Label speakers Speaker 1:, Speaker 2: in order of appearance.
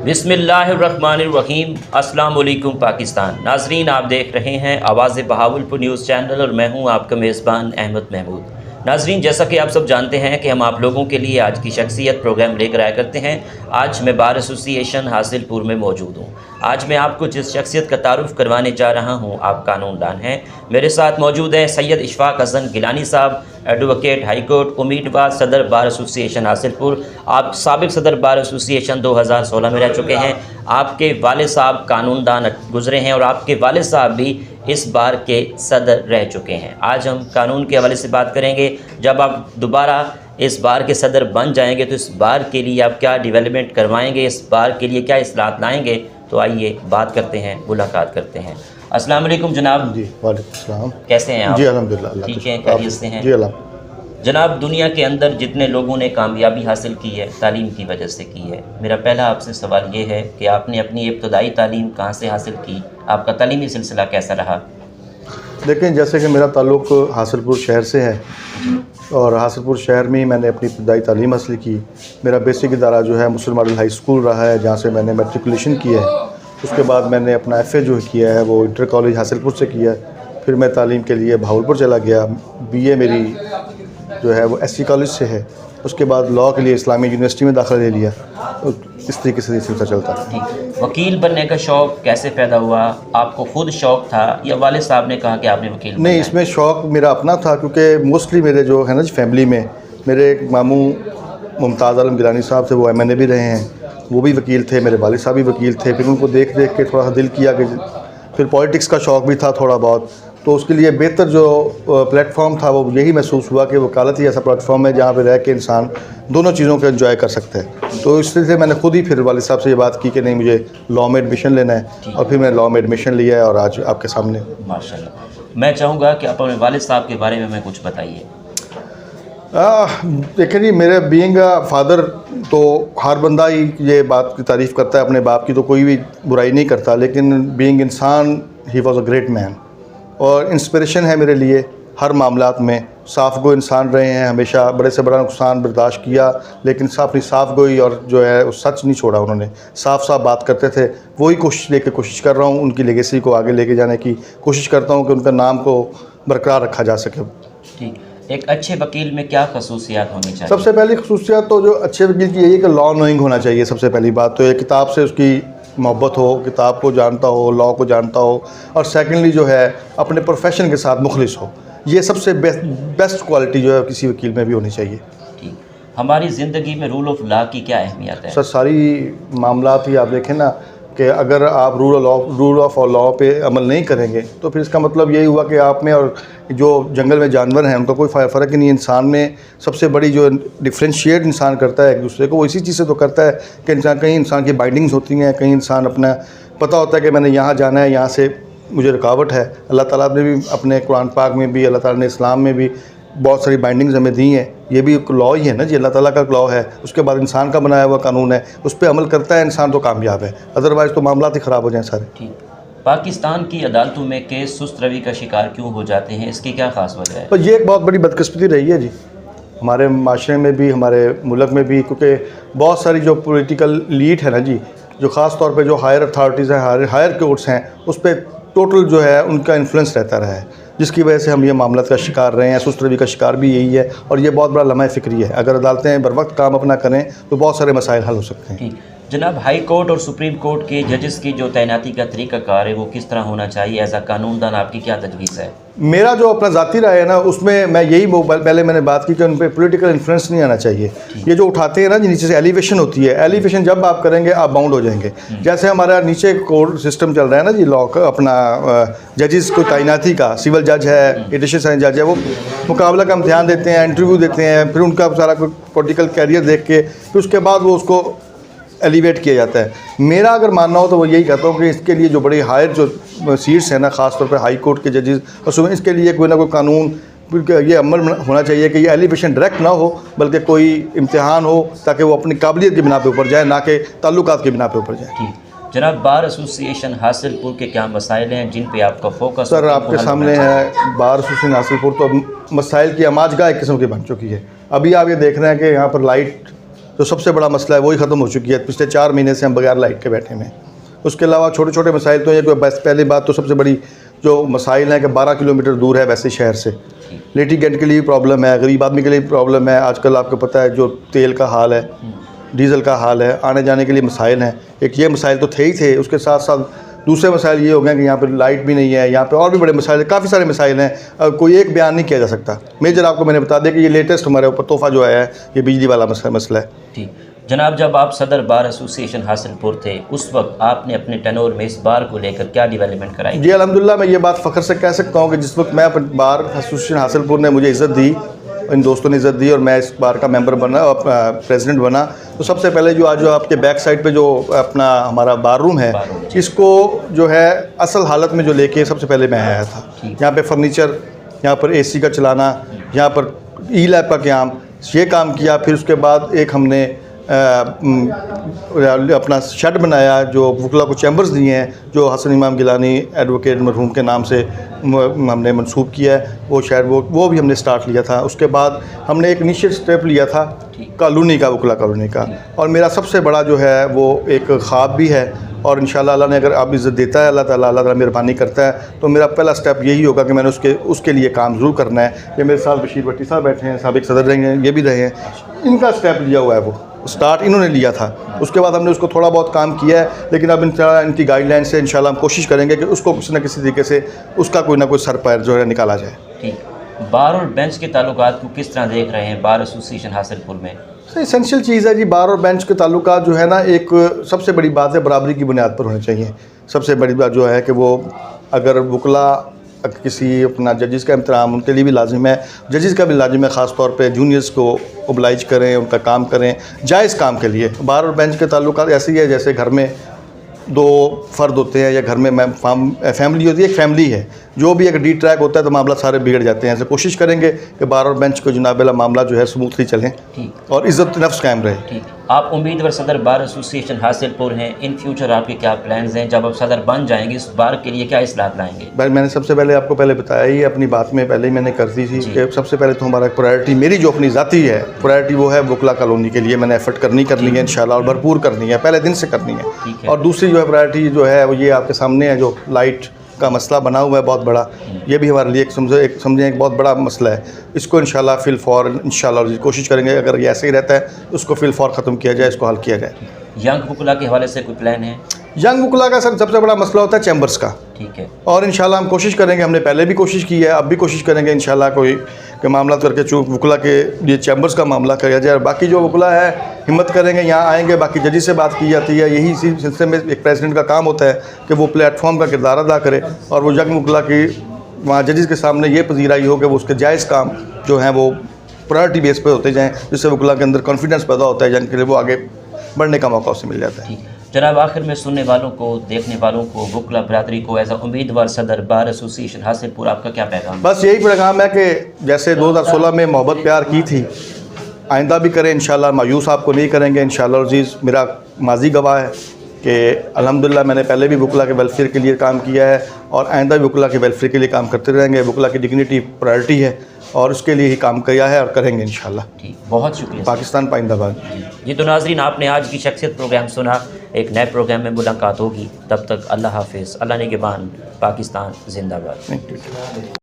Speaker 1: بسم اللہ الرحمن الرحیم۔ السلام علیکم پاکستان۔ ناظرین، آپ دیکھ رہے ہیں آواز بہاولپور نیوز چینل اور میں ہوں آپ کا میزبان احمد محمود۔ ناظرین، جیسا کہ آپ سب جانتے ہیں کہ ہم آپ لوگوں کے لیے آج کی شخصیت پروگرام لے کر آیا کرتے ہیں۔ آج میں بار ایسوسی ایشن حاصل پور میں موجود ہوں۔ آج میں آپ کو جس شخصیت کا تعارف کروانے جا رہا ہوں آپ قانون دان ہیں۔ میرے ساتھ موجود ہیں سید اشفاق حسن گیلانی صاحب، ایڈوکیٹ ہائی کورٹ، امیدوار صدر بار ایسوسی ایشن حاصل پور۔ آپ سابق صدر بار ایسوسی ایشن 2016 میں رہ چکے ہیں۔ آپ کے والد صاحب قانون دان گزرے ہیں اور آپ کے والد صاحب بھی اس بار کے صدر رہ چکے ہیں۔ آج ہم قانون کے حوالے سے بات کریں گے۔ جب آپ دوبارہ اس بار کے صدر بن جائیں گے تو اس بار کے لیے آپ کیا ڈیولپمنٹ کروائیں گے، اس بار کے لیے کیا اصلاحات لائیں گے، تو آئیے بات کرتے ہیں، ملاقات کرتے ہیں۔ السلام علیکم جناب۔
Speaker 2: جی وعلیکم السلام۔
Speaker 1: کیسے ہیں آپ؟
Speaker 2: جی الحمدللہ، اللہ
Speaker 1: ٹھیک ہیں، خیریت سے ہیں؟
Speaker 2: جی الحمد۔
Speaker 1: جناب، دنیا کے اندر جتنے لوگوں نے کامیابی حاصل کی ہے تعلیم کی وجہ سے کی ہے۔ میرا پہلا آپ سے سوال یہ ہے کہ آپ نے اپنی ابتدائی تعلیم کہاں سے حاصل کی؟ آپ کا تعلیمی سلسلہ کیسا رہا؟
Speaker 2: دیکھیں، جیسے کہ میرا تعلق حاصل پور شہر سے ہے اور حاصل پور شہر میں ہی میں نے اپنی ابتدائی تعلیم حاصل کی۔ میرا بیسک ادارہ جو ہے مسلم ماڈل ہائی اسکول رہا ہے، جہاں سے میں نے میٹریکولیشن کی ہے۔ اس کے بعد میں نے اپنا ایف اے جو کیا ہے وہ انٹر کالج حاصل پور سے کیا ہے۔ پھر میں تعلیم کے لیے بہاولپور چلا گیا۔ بی اے میری جو ہے وہ ایس سی کالج سے ہے۔ اس کے بعد لاء کے لیے اسلامی یونیورسٹی میں داخلہ لے لیا۔ اس طریقے سے یہ سلسلہ چلتا ہے۔
Speaker 1: ٹھیک، وکیل بننے کا شوق کیسے پیدا ہوا؟ آپ کو خود شوق تھا یا والد صاحب نے کہا کہ آپ نے وکیل بننا ہے؟
Speaker 2: نہیں، اس میں شوق میرا اپنا تھا، کیونکہ موسٹلی میرے جو ہے نا فیملی میں میرے ایک ماموں ممتاز عالم گیلانی صاحب تھے، وہ ایم این اے بھی رہے ہیں، وہ بھی وکیل تھے، میرے والد صاحب بھی وکیل تھے۔ پھر ان کو دیکھ کے تھوڑا سا دل کیا کہ پھر پولیٹکس کا شوق بھی تھا تھوڑا بہت، تو اس کے لیے بہتر جو پلیٹ فارم تھا وہ یہی محسوس ہوا کہ وکالت ہی ایسا پلیٹ فارم ہے جہاں پہ رہ کے انسان دونوں چیزوں کو انجوائے کر سکتا ہے۔ تو اس طرح سے میں نے خود ہی پھر والد صاحب سے یہ بات کی کہ نہیں، مجھے لاء میں ایڈمیشن لینا ہے، اور پھر میں لاء میں ایڈمیشن لیا ہے اور آج آپ کے سامنے۔
Speaker 1: ماشاءاللہ۔ میں چاہوں گا کہ آپ اپنے والد صاحب کے بارے میں ہمیں کچھ بتائیے۔
Speaker 2: دیکھیں جی، میرے بینگ فادر تو ہر بندہ ہی یہ بات کی تعریف کرتا ہے اپنے باپ کی، تو کوئی بھی برائی نہیں کرتا، لیکن بینگ انسان he was a great man اور انسپریشن ہے میرے لیے ہر معاملات میں۔ صاف گو انسان رہے ہیں، ہمیشہ بڑے سے بڑا نقصان برداشت کیا، لیکن اپنی صاف گوئی اور جو ہے وہ سچ نہیں چھوڑا انہوں نے، صاف صاف بات کرتے تھے۔ وہی کوشش کر رہا ہوں، ان کی لیگیسی کو آگے لے کے جانے کی کوشش کرتا ہوں کہ ان کا نام کو برقرار رکھا جا سکے۔
Speaker 1: ٹھیک، ایک اچھے وکیل میں کیا خصوصیات ہونی چاہیے؟
Speaker 2: سب سے پہلی خصوصیات تو جو اچھے وکیل کی یہی ہے کہ لاء نوئنگ ہونا چاہیے۔ سب سے پہلی بات تو یہ کتاب سے اس کی محبت ہو، کتاب کو جانتا ہو، لاء کو جانتا ہو، اور سیکنڈلی جو ہے اپنے پروفیشن کے ساتھ مخلص ہو۔ یہ سب سے بیسٹ کوالٹی جو ہے کسی وکیل میں بھی ہونی چاہیے۔
Speaker 1: ٹھیک، ہماری زندگی میں رول آف لاء کی کیا اہمیت ہے؟
Speaker 2: سر، ساری معاملات ہی آپ دیکھیں نا کہ اگر آپ رول آف لاء پہ عمل نہیں کریں گے تو پھر اس کا مطلب یہی ہوا کہ آپ میں اور جو جنگل میں جانور ہیں ان کا کوئی فرق ہی نہیں۔ انسان میں سب سے بڑی جو ڈفرینشیٹ انسان کرتا ہے ایک دوسرے کو، وہ اسی چیز سے تو کرتا ہے کہ کہیں انسان کی بائنڈنگز ہوتی ہیں، کہیں انسان اپنا پتہ ہوتا ہے کہ میں نے یہاں جانا ہے، یہاں سے مجھے رکاوٹ ہے۔ اللہ تعالیٰ نے بھی اپنے قرآن پاک میں بھی، اللہ تعالیٰ نے اسلام میں بھی بہت ساری بائنڈنگز ہمیں دی ہیں۔ یہ بھی ایک لاء ہی ہے نا جی، اللہ تعالیٰ کا لاء ہے، اس کے بعد انسان کا بنایا ہوا قانون ہے، اس پہ عمل کرتا ہے انسان تو کامیاب ہے، ادروائز تو معاملات ہی خراب ہو جائیں سارے۔
Speaker 1: ٹھیک، پاکستان کی عدالتوں میں کیس سست روی کا شکار کیوں ہو جاتے ہیں؟ اس کی کیا خاص وجہ ہے؟
Speaker 2: تو یہ ایک بہت بڑی بدقسمتی رہی ہے جی، ہمارے معاشرے میں بھی، ہمارے ملک میں بھی، کیونکہ بہت ساری جو پولیٹیکل لیڈ ہے نا جی، جو خاص طور پہ جو ہائر اتھارٹیز ہیں، ہائر کورٹس ہیں، اس پہ ٹوٹل جو ہے ان کا انفلوئنس رہتا رہا ہے، جس کی وجہ سے ہم یہ معاملات کا شکار رہے ہیں۔ سست روی کا شکار بھی یہی ہے، اور یہ بہت بڑا لمحہ فکری ہے۔ اگر عدالتیں بر وقت کام اپنا کریں تو بہت سارے مسائل حل ہو سکتے ہیں۔
Speaker 1: ٹھیک، جناب، ہائی کورٹ اور سپریم کورٹ کے ججز کی جو تعیناتی کا طریقہ کار ہے وہ کس طرح ہونا چاہیے؟ ایز اے قانون دان آپ کی کیا تجویز ہے؟
Speaker 2: میرا جو اپنا ذاتی رائے ہے نا، اس میں یہی پہلے میں نے بات کی کہ ان پہ پولیٹیکل انفلوئنس نہیں آنا چاہیے۔ یہ جو اٹھاتے ہیں نا جی نیچے سے ایلیویشن ہوتی ہے، ایلیویشن جب آپ کریں گے آپ باؤنڈ ہو جائیں گے۔ جیسے ہمارا نیچے کورٹ سسٹم چل رہا ہے نا جی، لاء کا اپنا ججز کو تعیناتی کا، سول جج ہے، ایڈیشنل جج ہے، وہ مقابلہ کا امتحان دیتے ہیں، انٹرویو دیتے ہیں، پھر ان کا سارا پولیٹیکل کیریئر دیکھ کے پھر اس کے بعد وہ اس کو ایلیویٹ کیا جاتا ہے۔ میرا اگر ماننا ہو تو وہ یہی کہتا ہوں کہ اس کے لیے جو بڑی ہائر جو سیٹس ہیں نا، خاص طور پہ ہائی کورٹ کے ججز اور صبح، اس کے لیے کوئی نہ کوئی قانون یہ عمل ہونا چاہیے کہ یہ ایلیویشن ڈائریکٹ نہ ہو، بلکہ کوئی امتحان ہو تاکہ وہ اپنی قابلیت کی بنا پہ اوپر جائے، نہ کہ تعلقات کی بنا پہ اوپر جائے۔
Speaker 1: ٹھیک، جناب، بار ایسوسی ایشن حاصل پور کے کیا مسائل ہیں جن پہ آپ کا فوکس؟
Speaker 2: سر، آپ کے سامنے ہے بار ایسوسی ایشن حاصل پور تو مسائل کی آماج گاہ ایک قسم کی بن چکی ہے۔ ابھی آپ یہ دیکھ رہے ہیں کہ یہاں پر لائٹ تو سب سے بڑا مسئلہ ہے وہی ختم ہو چکی ہے. پچھلے 4 مہینے سے ہم بغیر لائٹ کے بیٹھے ہیں. اس کے علاوہ چھوٹے چھوٹے مسائل تو یہ کوئی بس پہلی بات تو سب سے بڑی جو مسائل ہیں کہ 12 کلومیٹر دور ہے ویسے شہر سے. لیٹیگنٹ کے لیے بھی پرابلم ہے, غریب آدمی کے لیے بھی پرابلم ہے. آج کل آپ کو پتہ ہے جو تیل کا حال ہے, ڈیزل کا حال ہے, آنے جانے کے لیے مسائل ہیں. ایک یہ مسائل تو تھے ہی تھے, اس کے ساتھ ساتھ دوسرے مسائل یہ ہو گئے کہ یہاں پہ لائٹ بھی نہیں ہے. یہاں پہ اور بھی بڑے مسائل ہیں, کافی سارے مسائل ہیں, کوئی ایک بیان نہیں کیا جا سکتا. میجر آپ کو میں نے بتا دیا کہ یہ لیٹسٹ ہمارے اوپر تحفہ جو آیا ہے یہ بجلی والا مسئلہ ہے.
Speaker 1: ٹھیک جناب, جب آپ صدر بار ایسوسی ایشن حاصل پور تھے اس وقت آپ نے اپنے ٹینور میں اس بار کو لے کر کیا ڈیولپمنٹ کرائی؟
Speaker 2: جی الحمدللہ میں یہ بات فخر سے کہہ سکتا ہوں کہ جس وقت میں اپنے بار ایسوسیشن حاصل پور نے مجھے عزت دی, ان دوستوں نے عزت دی اور میں اس بار کا ممبر بنا, پریزیڈنٹ بنا, تو سب سے پہلے جو آج جو آپ کے بیک سائڈ پہ جو اپنا ہمارا بار روم ہے اس کو جو ہے اصل حالت میں جو لے کے سب سے پہلے میں آیا تھا. یہاں پہ فرنیچر, یہاں پر اے سی کا چلانا, یہاں پر ای لیب کا قیام, یہ کام کیا. پھر اس کے بعد ایک ہم نے اپنا شیڈ بنایا جو وکلا کو چیمبرز دیے ہیں جو حسن امام گیلانی ایڈوکیٹ مرحوم کے نام سے ہم نے منسوب کیا ہے. وہ شیڈ وہ بھی ہم نے سٹارٹ لیا تھا. اس کے بعد ہم نے ایک انیشیل اسٹیپ لیا تھا کالونی کا, وکلا کالونی کا, اور میرا سب سے بڑا جو ہے وہ ایک خواب بھی ہے. اور انشاءاللہ اللہ نے اگر آپ عزت دیتا ہے, اللہ تعالیٰ مہربانی کرتا ہے, تو میرا پہلا سٹیپ یہی ہوگا کہ میں نے اس کے لیے کام ضرور کرنا ہے. یہ میرے ساتھ بشیر بھٹی صاحب بیٹھے ہیں, سابق صدر رہے ہیں, یہ بھی رہے ہیں, ان کا سٹیپ لیا ہوا ہے, وہ سٹارٹ انہوں نے لیا تھا. اس کے بعد ہم نے اس کو تھوڑا بہت کام کیا ہے, لیکن اب ان کی گائیڈ لائن سے انشاءاللہ ہم کوشش کریں گے کہ اس کو کسی نہ کسی طریقے سے اس کا کوئی نہ کوئی سر پیر جو ہے نکالا جائے.
Speaker 1: ٹھیک, بار اور بینچ کے تعلقات کو کس طرح دیکھ رہے ہیں بار ایسوسی ایشن حاصل پور میں؟
Speaker 2: اسینشیل چیز ہے جی, بار اور بینچ کے تعلقات جو ہے نا, ایک سب سے بڑی بات ہے برابری کی بنیاد پر ہونے چاہیے. سب سے بڑی بات جو ہے کہ وہ اگر وکلا کسی اپنا ججز کا احترام ان کے لیے بھی لازم ہے, ججز کا بھی لازم ہے, خاص طور پہ جونیئرس کو اوبلائج کریں, ان کا کام کریں جائز کام کے لیے. بار اور بینچ کے تعلقات ایسے ہی ہے جیسے گھر میں 2 فرد ہوتے ہیں یا گھر میں فیملی ہوتی ہے, ایک فیملی ہے, جو بھی اگر ڈی ٹریک ہوتا ہے تو معاملہ سارے بگڑ جاتے ہیں. ایسے کوشش کریں گے کہ بار اور بینچ کو جناب اللہ معاملہ جو ہے سموتھلی چلیں اور عزت نفس قائم رہے.
Speaker 1: ٹھیک, آپ امیدوار صدر بار ایسوسی ایشن حاصل پور ہیں, ان فیوچر آپ کے کیا پلانز ہیں؟ جب آپ صدر بن جائیں گے اس بار کے لیے کیا اصلاحات لائیں گے؟
Speaker 2: بھائی میں نے سب سے پہلے آپ کو پہلے بتایا ہی اپنی بات میں, پہلے ہی میں نے کر دی تھی کہ سب سے پہلے تو ہمارا پرائرٹی میری جو اپنی ذاتی ہے پرائرٹی وہ ہے وکلا کالونی کے لیے میں نے ایفرٹ کرنی ہے انشاءاللہ, اور بھرپور کرنی ہے, پہلے دن سے کرنی ہے. اور دوسری جو ہے پرائرٹی جو ہے وہ یہ آپ کے سامنے ہے جو لائٹ کا مسئلہ بنا ہوا ہے بہت بڑا, یہ بھی ہمارے لیے سمجھیں ایک بہت بڑا مسئلہ ہے. اس کو انشاءاللہ فی الفور انشاءاللہ کوشش کریں گے اگر یہ ایسے ہی رہتا ہے اس کو فی الفور ختم کیا جائے, اس کو حل کیا جائے.
Speaker 1: ینگ وکلا کے حوالے سے کوئی پلان ہے؟
Speaker 2: ینگ وکلا کا سر سب سے بڑا مسئلہ ہوتا ہے چیمبرز کا.
Speaker 1: ٹھیک ہے, اور
Speaker 2: انشاءاللہ ہم کوشش کریں گے, ہم نے پہلے بھی کوشش کی ہے, اب بھی کوشش کریں گے انشاءاللہ کوئی کہ معاملات کر کے وکلا کے یہ چیمبرز کا معاملہ کیا جائے. اور باقی جو وکلا ہے ہمت کریں گے, یہاں آئیں گے, باقی ججز سے بات کی جاتی ہے. یہی اسی سلسلے میں ایک پریزیڈنٹ کا کام ہوتا ہے کہ وہ پلیٹ فارم کا کردار ادا کرے اور وہ ینگ وکلا کی وہاں ججز کے سامنے یہ پذیرائی ہو کہ وہ اس کے جائز کام جو ہیں وہ پرائرٹی بیس پہ ہوتے جائیں, جس سے وکلا کے اندر کانفیڈنس پیدا ہوتا ہے, ینگ کے لیے وہ آگے بڑھنے کا موقع اسے مل جاتا ہے.
Speaker 1: جناب, آخر میں سننے والوں کو, دیکھنے والوں کو, وکلا برادری کو ایز اے امیدوار صدر بار ایسوسی ایشن حاصل پور آپ کا کیا پیغام؟
Speaker 2: بس یہی پیغام ہے کہ جیسے 2016 میں محبت پیار کی تھی آئندہ بھی کریں انشاءاللہ, مایوس آپ کو نہیں کریں گے انشاءاللہ عزیز. میرا ماضی گواہ ہے کہ الحمدللہ میں نے پہلے بھی وکلا کے ویلفیئر کے لیے کام کیا ہے اور آئندہ بھی وکلا کے ویلفیئر کے لیے کام کرتے رہیں گے. وکلا کی ڈگنیٹی پرائرٹی ہے اور اس کے لیے ہی کام کیا ہے اور کریں گے انشاءاللہ.
Speaker 1: ٹھیک, بہت شکریہ.
Speaker 2: پاکستان پائندہ باد.
Speaker 1: جی تو ناظرین, آپ نے آج کی شخصیت پروگرام سنا. ایک نئے پروگرام میں ملاقات ہوگی, تب تک اللہ حافظ. اللہ نگہبان. پاکستان زندہ باد.